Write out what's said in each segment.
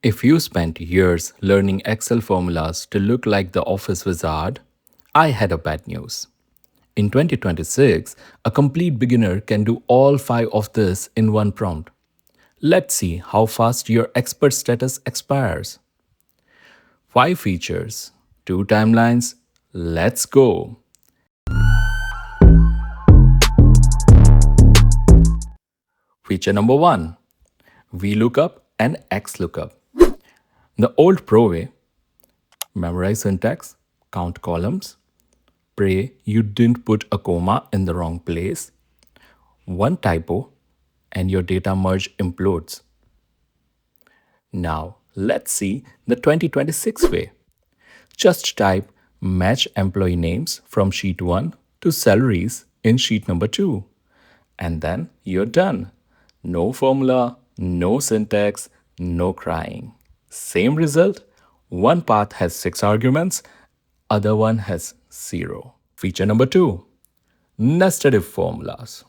If you spent years learning Excel formulas to look like the office wizard, I had a bad news. In 2026, a complete beginner can do all five of this in one prompt. Let's see how fast your expert status expires. 5 features, 2 timelines, let's go. Feature number 1, VLOOKUP and XLOOKUP. The old pro way, memorize syntax, count columns, pray you didn't put a comma in the wrong place, one typo, and your data merge implodes. Now, let's see the 2026 way. Just type match employee names from sheet 1 to salaries in sheet number 2. And then you're done. No formula, no syntax, no crying. Same result. One path has 6 arguments, other one has 0. Feature number 2, nested if formulas.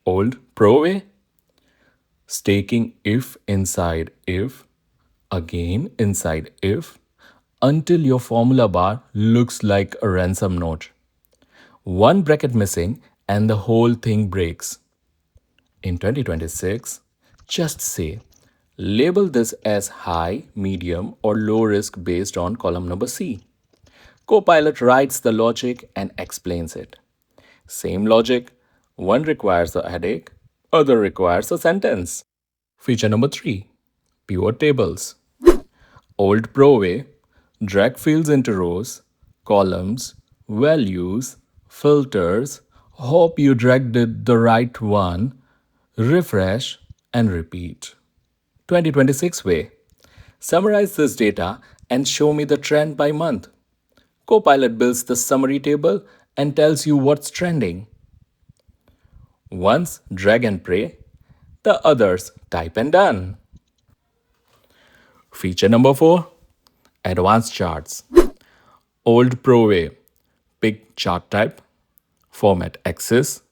Old pro way, staking if inside if, again inside if, until your formula bar looks like a ransom note. One bracket missing and the whole thing breaks. In 2026, just say, label this as high, medium, or low risk based on column number C. Copilot writes the logic and explains it. Same logic, one requires a headache, other requires a sentence. Feature number 3, pivot tables. Old pro way, drag fields into rows, columns, values, filters, hope you dragged it the right one, refresh and repeat. 2026 way, summarize this data and show me the trend by month. Copilot builds the summary table and tells you what's trending. Once drag and pray, the others type and done. Feature number 4, advanced charts. Old pro way, pick chart type, format axis,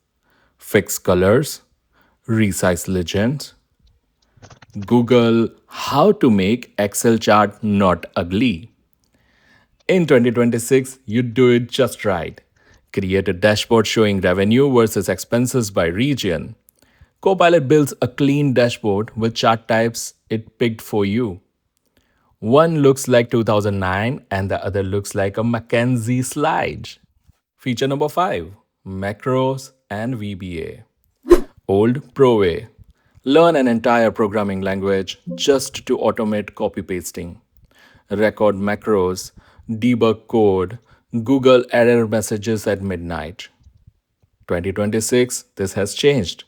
fix colors, resize legends. Google how to make Excel chart not ugly. In 2026, you do it just right. Create a dashboard showing revenue versus expenses by region. Copilot builds a clean dashboard with chart types it picked for you. One looks like 2009 and the other looks like a McKinsey slide. Feature number 5, macros and VBA. Old pro way, learn an entire programming language just to automate copy pasting. Record macros, debug code, Google error messages at midnight. 2026, this has changed.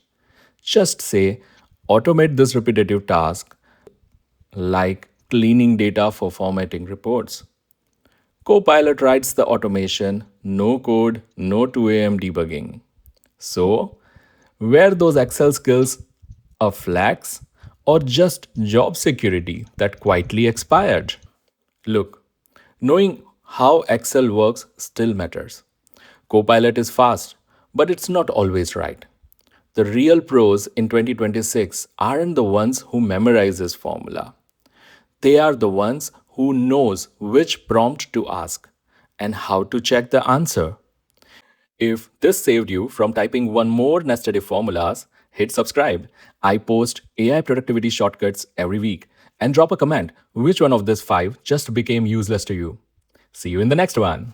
Just say, automate this repetitive task like cleaning data for formatting reports. Copilot writes the automation, no code, no 2 a.m. debugging. So, were those Excel skills a flex or just job security that quietly expired? Look, knowing how Excel works still matters. Copilot is fast, but it's not always right. The real pros in 2026 aren't the ones who memorize this formula. They are the ones who knows which prompt to ask and how to check the answer. If this saved you from typing one more nested if formulas, hit subscribe. I post AI productivity shortcuts every week and drop a comment which one of these 5 just became useless to you. See you in the next one.